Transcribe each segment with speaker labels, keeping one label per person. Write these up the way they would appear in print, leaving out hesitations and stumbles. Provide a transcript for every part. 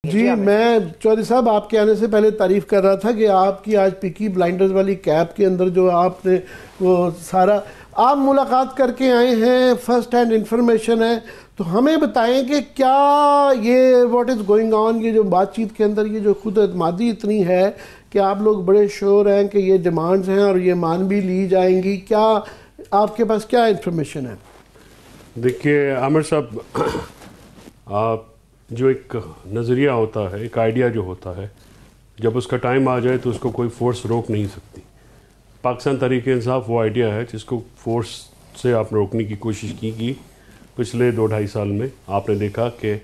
Speaker 1: किए।
Speaker 2: जी मैं चौधरी साहब आपके आने से पहले तारीफ कर रहा था कि आपकी आज पीकी ब्लाइंडर्स वाली कैब के अंदर जो आपने वो सारा आप मुलाकात करके आए हैं, फर्स्ट हैंड इंफॉर्मेशन है, तो हमें बताएं कि क्या ये व्हाट इज़ गोइंग ऑन, ये जो बातचीत के अंदर ये जो खुद एतमादी इतनी है कि आप लोग बड़े श्योर हैं कि ये डिमांड्स हैं और ये मान भी ली जाएंगी, क्या आपके पास क्या इंफॉर्मेशन है?
Speaker 3: देखिए आमिर साहब, आप जो एक नज़रिया होता है, एक आइडिया जो होता है, जब उसका टाइम आ जाए तो उसको कोई फोर्स रोक नहीं सकती। पाकिस्तान तहरीक इंसाफ वो आइडिया है जिसको फोर्स से आपने रोकने की कोशिश की पिछले 2-2.5 साल में। आपने देखा कि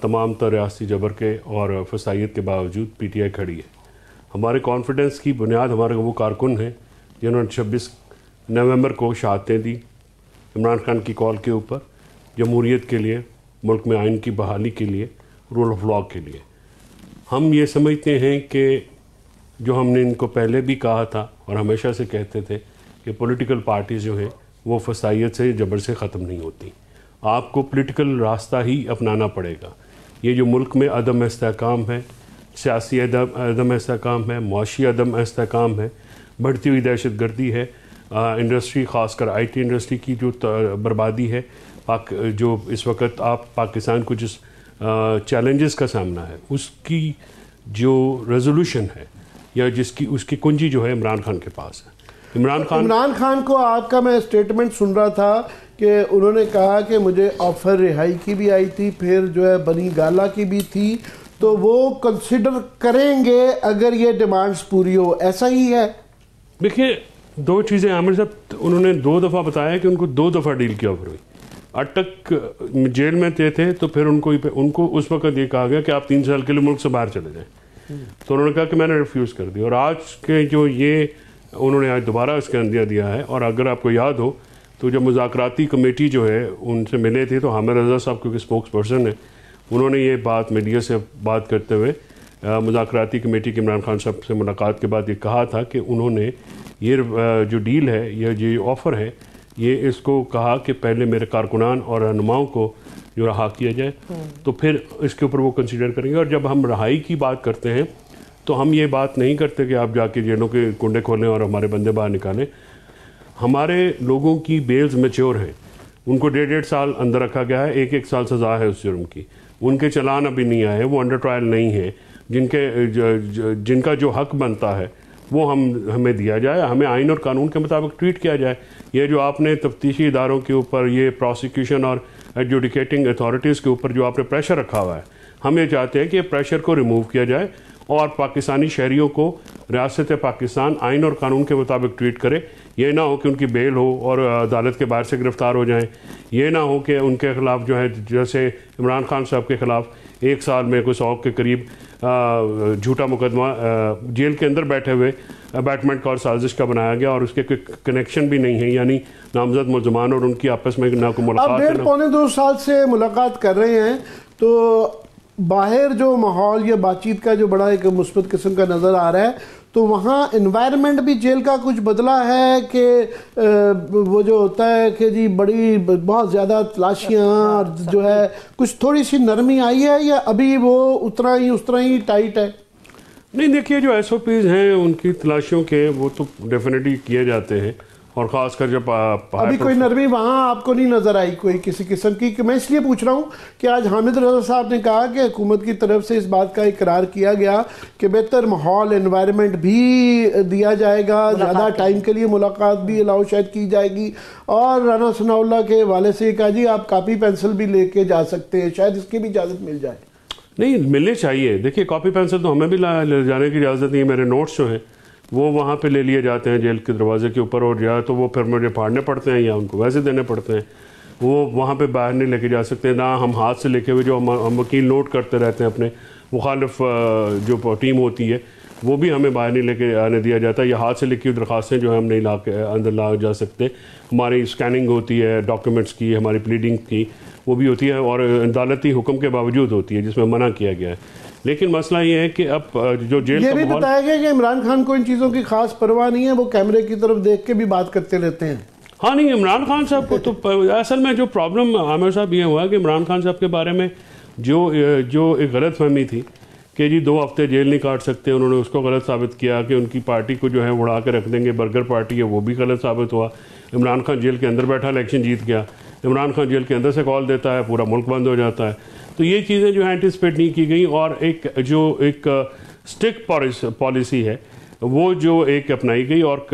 Speaker 3: तमाम तर रियासती जबर के और फसाइयत के बावजूद PTI खड़ी है। हमारे कॉन्फिडेंस की बुनियाद हमारे वो कारकुन हैं जिन्होंने 26 नवंबर को शहादतें दी इमरान खान की कॉल के ऊपर, जमहूरियत के लिए, मुल्क में आइन की बहाली के लिए, रूल ऑफ लॉ के लिए। हम ये समझते हैं कि जो हमने इनको पहले भी कहा था और हमेशा से कहते थे कि पॉलिटिकल पार्टीज़ जो हैं वो फसाइयत से, जबर से ख़त्म नहीं होती। आपको पॉलिटिकल रास्ता ही अपनाना पड़ेगा। ये जो मुल्क में अदम इस्तेहकाम है, सियासी अदम इस्तेहकाम है, मुआशी अदम इस्तेहकाम है, बढ़ती हुई दहशत गर्दी है, इंडस्ट्री ख़ासकर IT इंडस्ट्री की जो बर्बादी है, जो इस वक्त आप पाकिस्तान को जिस चैलेंजेस का सामना है उसकी जो रेजोल्यूशन है या जिसकी उसकी कुंजी जो है इमरान खान के पास है। इमरान खान को आपका मैं स्टेटमेंट सुन रहा था कि उन्होंने कहा कि मुझे ऑफर रिहाई की भी आई थी, फिर जो है बनी गाला की भी थी, तो वो कंसिडर करेंगे अगर ये डिमांड्स पूरी हो, ऐसा ही है? देखिए दो चीज़ें आमिर साहब, उन्होंने 2 दफ़ा बताया कि उनको 2 दफ़ा डील की ऑफर हुई। अटक जेल में थे तो फिर उनको उस वक्त ये कहा गया कि आप 3 साल के लिए मुल्क से बाहर चले जाएं, तो उन्होंने कहा कि मैंने रिफ्यूज़ कर दिया। और आज के जो ये उन्होंने आज दोबारा इसका अंदिया दिया है। और अगर आपको याद हो तो जब मुज़ाकराती कमेटी जो है उनसे मिले थे तो हामिद रज़ा साहब क्योंकि स्पोक्स पर्सन है, उन्होंने ये बात मीडिया से बात करते हुए मुज़ाकराती कमेटी के इमरान खान साहब से मुलाकात के बाद ये कहा था कि उन्होंने ये जो डील है या ये ऑफ़र है, ये इसको कहा कि पहले मेरे कारकुनान और रहनुमाओं को जो रहा किया जाए तो फिर इसके ऊपर वो कंसीडर करेंगे। और जब हम रहाई की बात करते हैं तो हम ये बात नहीं करते कि आप जाके जेलों के कुंडे खोलें और हमारे बंदे बाहर निकालें। हमारे लोगों की बेल्स मैच्योर हैं, उनको 1.5 साल अंदर रखा गया है, 1-1 साल सज़ा है उस जुर्म की, उनके चलान अभी नहीं आए, वो अंडर ट्रायल नहीं है, जिनका जो हक बनता है वो हमें दिया जाए, हमें आइन और कानून के मुताबिक ट्रीट किया जाए। ये जो आपने तफ्तीशी इदारों के ऊपर, ये प्रोसिक्यूशन और एडजुडिकेटिंग अथॉरिटीज़ के ऊपर जो आपने प्रेशर रखा हुआ है, हम ये चाहते हैं कि प्रेशर को रिमूव किया जाए और पाकिस्तानी शहरियों को रियासत पाकिस्तान आइन और कानून के मुताबिक ट्रीट करे। ये ना हो कि उनकी बेल हो और अदालत के बाहर से गिरफ्तार हो जाएं, ये ना हो कि उनके खिलाफ जो है जैसे इमरान खान साहब के खिलाफ 1 साल में कोई 100 के करीब झूठा मुकदमा जेल के अंदर बैठे हुए अबैटमेंट का और साजिश का बनाया गया और उसके कोई कनेक्शन भी नहीं है, यानी नामजद मुलजमान और उनकी आपस में ना कोई मुलाकात।
Speaker 2: अब 1.5-2 साल से मुलाकात कर रहे हैं तो बाहर जो माहौल या बातचीत का जो बड़ा एक मुस्बत किस्म का नज़र आ रहा है, तो वहाँ इन्वायरमेंट भी जेल का कुछ बदला है कि वो जो होता है कि जी बहुत ज़्यादा तलाशियाँ जो है कुछ थोड़ी सी नरमी आई है या अभी वो उतना ही टाइट है?
Speaker 3: नहीं, देखिए जो SOPs हैं उनकी तलाशियों के वो तो डेफिनेटली किए जाते हैं और ख़ासकर जब
Speaker 2: अभी कोई नरमी वहाँ आपको नहीं नज़र आई कोई किसी किस्म की? मैं इसलिए पूछ रहा हूँ कि आज हामिद रज़ा साहब ने कहा कि हुकूमत की तरफ से इस बात का इकरार किया गया कि बेहतर माहौल एनवायरनमेंट भी दिया जाएगा, ज़्यादा टाइम के लिए मुलाकात भी अलाउ शायद की जाएगी और राना सनाउल्लाह के वाले से कहा जी आप कापी पेंसिल भी लेके जा सकते हैं, शायद इसकी भी इजाज़त मिल जाए।
Speaker 3: नहीं, मिलने चाहिए। देखिए कॉपी पेंसिल तो हमें भी ले जाने की इजाज़त नहीं है। मेरे नोट्स जो हैं वो वहाँ पे ले लिए जाते हैं जेल के दरवाजे के ऊपर और या तो वो फिर मुझे फाड़ने पड़ते हैं या उनको वैसे देने पड़ते हैं, वो वहाँ पे बाहर नहीं लेके जा सकते। ना हम हाथ से लेके हुए जो हम वकील नोट करते रहते हैं अपने मुखालिफ जो टीम होती है वो भी हमें बाहर नहीं लेके आने दिया जाता। या हाथ से लिखी हुई दरख्वास्तें जो है हम नहीं ला के अंदर ला जा सकते। हमारी स्कैनिंग होती है डॉक्यूमेंट्स की, हमारी प्लीडिंग की वो भी होती है और अदालती हुक्म के बावजूद होती है जिसमें मना किया गया है। लेकिन मसला ये है कि अब जो जेल
Speaker 2: ये भी बताया गया कि इमरान खान को इन चीज़ों की खास परवाह नहीं है, वो कैमरे की तरफ देख के भी बात करते रहते हैं।
Speaker 3: हाँ नहीं, इमरान खान साहब को तो असल में जो प्रॉब्लम आमिर साहब ये हुआ कि इमरान खान साहब के बारे में जो एक गलत फहमी थी कि जी 2 हफ्ते जेल नहीं काट सकते, उन्होंने उसको गलत साबित किया कि उनकी पार्टी को जो है उड़ा के रख देंगे, बर्गर पार्टी है, वो भी गलत साबित हुआ। इमरान खान जेल के अंदर बैठा इलेक्शन जीत गया, इमरान खान जेल के अंदर से कॉल देता है, पूरा मुल्क बंद हो जाता है। तो ये चीज़ें जो है एंटिसिपेट नहीं की गई, और एक स्टिक पॉलिसी है वो जो एक अपनाई गई, और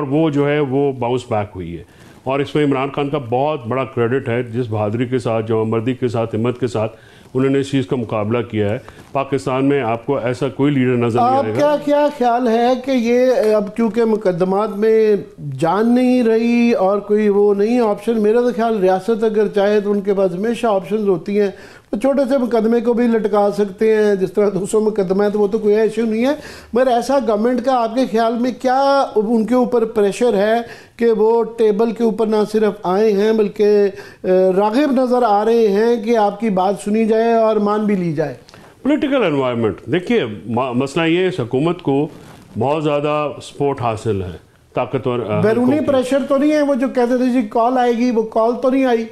Speaker 3: वो जो है वो बाउंस बैक हुई है। और इसमें इमरान खान का बहुत बड़ा क्रेडिट है, जिस बहादुरी के साथ, जवाबमर्दी के साथ, हिम्मत के साथ उन्होंने इस चीज़ का मुकाबला किया है। पाकिस्तान में आपको ऐसा कोई लीडर नजर नहीं आएगा।
Speaker 2: आपका क्या ख्याल है कि ये अब क्योंकि मुकदमात में जान नहीं रही और कोई वो नहीं ऑप्शन, मेरा तो ख्याल रियासत अगर चाहे तो उनके पास हमेशा ऑप्शंस होती हैं, तो छोटे से मुकदमे को भी लटका सकते हैं, जिस तरह 200 मुकदमा है तो वो तो कोई इशू नहीं है। मगर ऐसा गवर्नमेंट का आपके ख्याल में क्या उनके ऊपर प्रेशर है कि वो टेबल के ऊपर ना सिर्फ आए हैं बल्कि राग़िब नज़र आ रहे हैं कि आपकी बात सुनी जाए और मान भी ली जाए?
Speaker 3: पॉलिटिकल एनवायरनमेंट, देखिए मसला ये है, इस हुकूमत को बहुत ज़्यादा सपोर्ट हासिल है, ताकतवर।
Speaker 2: बैरूनी प्रेशर तो नहीं है, वो जो कहते थे जी कॉल आएगी, वो कॉल तो नहीं आई?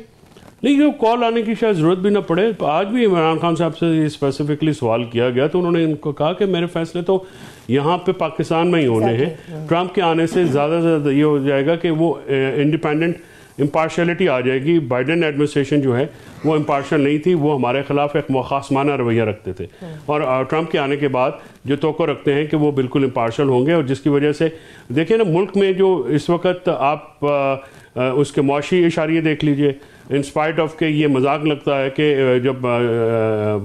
Speaker 3: नहीं, जो कॉल आने की शायद ज़रूरत भी ना पड़े। आज भी इमरान खान साहब से स्पेसिफिकली सवाल किया गया तो उन्होंने इनको कहा कि मेरे फैसले तो यहाँ पे पाकिस्तान में ही होने हैं। ट्रंप के आने से ज़्यादा से ज़्यादा ये हो जाएगा कि वो इंडिपेंडेंट इम्पार्शलिटी आ जाएगी। बाइडेन एडमिनिस्ट्रेशन जो है वो इम्पार्शल नहीं थी, वो हमारे खिलाफ एक खासमाना रवैया रखते थे, और ट्रंप के आने के बाद जो तोक़ो रखते हैं कि वो बिल्कुल इम्पार्शल होंगे। और जिसकी वजह से देखिए ना, मुल्क में जो इस वक्त आप उसके मुआशी इशारे देख लीजिए, इन स्पाइट ऑफ के ये मजाक लगता है कि जब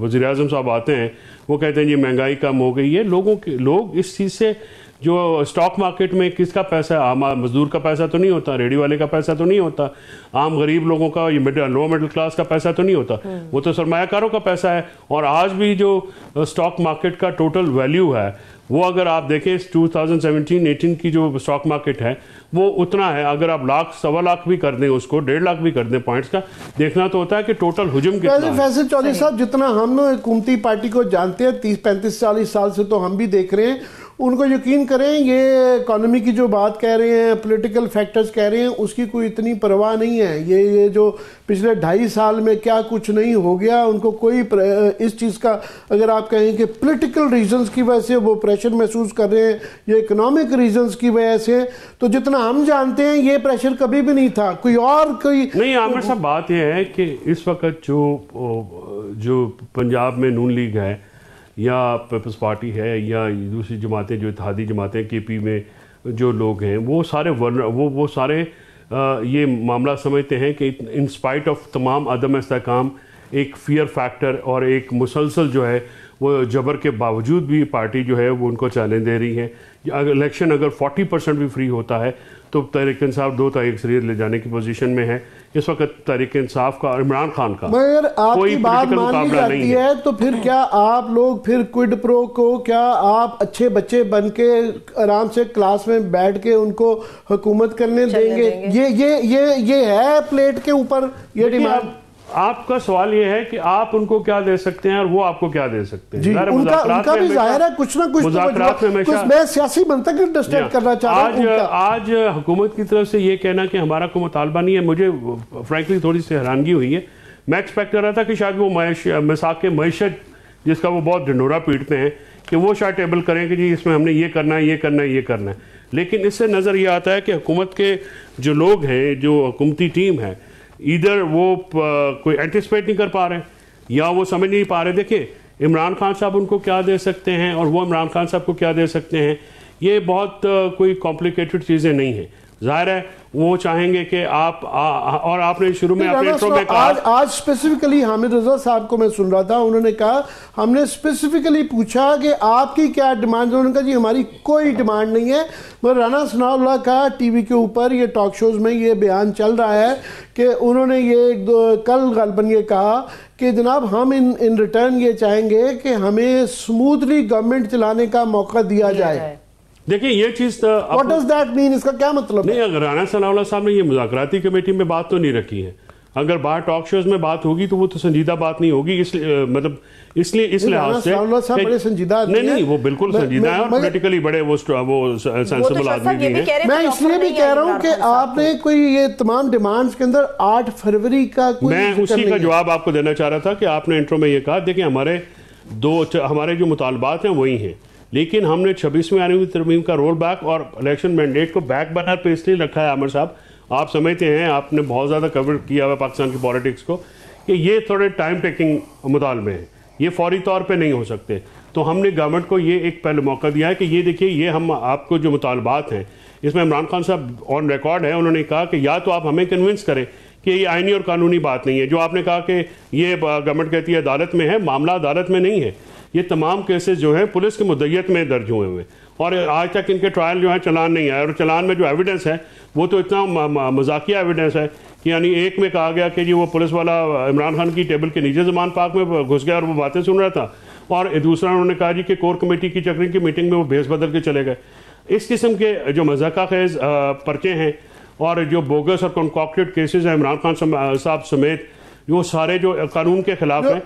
Speaker 3: वज़ीर-ए-आज़म साहब आते हैं वो कहते हैं जी महंगाई कम हो गई है। लोग इस चीज़ से, जो स्टॉक मार्केट में किसका पैसा है, आम मजदूर का पैसा तो नहीं होता, रेडी वाले का पैसा तो नहीं होता, आम गरीब लोगों का, ये लो मिडिल क्लास का पैसा तो नहीं होता, वो तो सरमायाकारों का पैसा है। और आज भी जो स्टॉक मार्केट का टोटल वैल्यू है वो अगर आप देखें 2017-18 की जो स्टॉक मार्केट है वो उतना है। अगर आप लाख, 1.25 लाख भी कर दें, उसको 1.5 लाख भी कर दें पॉइंट्स का, देखना तो होता है कि टोटल हुजूम कितना है।
Speaker 2: फैसल चौधरी साहब, जितना हम हुकूमती पार्टी को जानते हैं 30-35-40 साल से, तो हम भी देख रहे हैं, उनको यकीन करें ये इकोनॉमी की जो बात कह रहे हैं, पॉलिटिकल फैक्टर्स कह रहे हैं, उसकी कोई इतनी परवाह नहीं है। ये जो पिछले 2.5 साल में क्या कुछ नहीं हो गया, उनको कोई इस चीज़ का, अगर आप कहें कि पॉलिटिकल रीजंस की वजह से वो प्रेशर महसूस कर रहे हैं या इकोनॉमिक रीजंस की वजह से, तो जितना हम जानते हैं ये प्रेशर कभी भी नहीं था। कोई
Speaker 3: नहीं, आमिर साहब, बात यह है कि इस वक्त जो पंजाब में नून लीग है या पीपल्स पार्टी है या दूसरी जमातें, जो इत्तेहादी जमातें, केपी में जो लोग हैं, वो सारे ये मामला समझते हैं कि इन स्पाइट ऑफ तमाम अदम इस्तेहकाम, एक फियर फैक्टर और एक मुसलसल जो है वो जबर के बावजूद भी पार्टी जो है वो उनको चैलेंज दे रही है। इलेक्शन अगर 40% भी फ्री होता है तो तहरीक इंसाफ 2 तारीख अक्सरियत ले जाने की पोजीशन में है इस वक्त तहरीक इंसाफ का और इमरान खान का।
Speaker 2: मगर आपकी बात मान ली जाती है तो फिर क्या आप लोग फिर क्विड प्रो को, क्या आप अच्छे बच्चे बन के आराम से क्लास में बैठ के उनको हुकूमत करने देंगे? ये है प्लेट के ऊपर ये डिमांड।
Speaker 3: आपका सवाल ये है कि आप उनको क्या दे सकते हैं और वो आपको क्या दे सकते हैं।
Speaker 2: उनका भी जाहिर है कुछ ना कुछ
Speaker 3: मुज़ाकरात में हमेशा,
Speaker 2: मैं सियासी मंतक अंडरस्टैंड करना चाह रहा हूं।
Speaker 3: आज हुकूमत की तरफ से ये कहना कि हमारा कोई मुतालबा नहीं है, मुझे फ्रैंकली थोड़ी सी हैरानगी हुई है। मैं एक्सपेक्ट कर रहा था कि शायद वो मिसाक के मईशत, जिसका वो बहुत ढिंढोरा पीटते हैं, कि वो शायद टेबल करें कि जी इसमें हमने ये करना है, ये करना है, ये करना है। लेकिन इससे नज़र ये आता है कि हुकूमत के जो लोग हैं, जो हुकूमती टीम है, इधर वो कोई एंटिसिपेट नहीं कर पा रहे या वो समझ नहीं पा रहे। देखिए इमरान खान साहब उनको क्या दे सकते हैं और वो इमरान खान साहब को क्या दे सकते हैं, ये बहुत कोई कॉम्प्लिकेटेड चीज़ें नहीं है। जाहिर है वो चाहेंगे कि आप और आपने शुरू में अपने इंट्रो में कहा,
Speaker 2: आज स्पेसिफिकली हामिद रजा साहब को मैं सुन रहा था, उन्होंने कहा, हमने स्पेसिफिकली पूछा कि आपकी क्या डिमांड है, उन्होंने कहा जी हमारी कोई डिमांड नहीं है। मगर राना सनाउल्लाह का टीवी के ऊपर ये टॉक शोज में ये बयान चल रहा है कि उन्होंने ये कल गलबन ये कहा कि जनाब हम इन रिटर्न ये चाहेंगे कि हमें स्मूथली गवर्नमेंट चलाने का मौका दिया जाए।
Speaker 3: देखिए ये चीज
Speaker 2: व्हाट डज दैट मीन, इसका क्या मतलब
Speaker 3: नहीं, अगर राना सनाउल्लाह साहब ने ये मुज़ाकराती कमेटी में बात तो नहीं रखी है, अगर बाहर टॉक शोज में बात होगी तो वो तो संजीदा बात नहीं होगी, इसलिए मतलब इसलिए इस लिहाज से
Speaker 2: बड़े संजीदा
Speaker 3: नहीं वो बिल्कुल संजीदा है और पॉलिटिकली बड़े वो सेंसिबल आदमी भी हैं।
Speaker 2: मैं इसलिए भी कह रहा हूँ कि आपने कोई ये तमाम डिमांड्स के अंदर 8 फरवरी का कोई
Speaker 3: मैं उसी का जवाब आपको देना चाह रहा था कि आपने इंट्रो में ये कहा, देखिए हमारे जो मुतालबात हैं वही हैं, लेकिन हमने 26वीं आईनी तरमीम का रोल बैक और इलेक्शन मैंडेट को बैक बर्नर पे इसलिए रखा है। आमिर साहब आप समझते हैं, आपने बहुत ज़्यादा कवर किया हुआ पाकिस्तान की पॉलिटिक्स को, कि ये थोड़े टाइम टेकिंग मुतालबे हैं, ये फौरी तौर पे नहीं हो सकते। तो हमने गवर्नमेंट को ये एक पहले मौका दिया है कि ये देखिए, ये हम आपको जो मुतालबात हैं, इसमें इमरान खान साहब ऑन रिकॉर्ड है, उन्होंने कहा कि या तो आप हमें कन्विंस करें कि ये आईनी और कानूनी बात नहीं है। जो आपने कहा कि ये गवर्नमेंट कहती है अदालत में है, मामला अदालत में नहीं है। ये तमाम केसेस जो हैं पुलिस की मुद्दत में दर्ज हुए हुए और आज तक इनके ट्रायल जो है चलान नहीं आया, और चलान में जो एविडेंस है वो तो इतना मजाकिया एविडेंस है कि यानी एक में कहा गया कि जी वो पुलिस वाला इमरान खान की टेबल के नीचे ज़मान पार्क में घुस गया और वो बातें सुन रहा था, और दूसरा उन्होंने कहा जी कि कोर कमेटी की चक्रिंग की मीटिंग में वो भेस बदल के चले गए। इस किस्म के जो मजाका खेज पर्चे हैं और जो बोगस और कॉन्कॉक्टेड केसेस हैं इमरान खान साहब समेत, वो सारे जो कानून के खिलाफ हैं।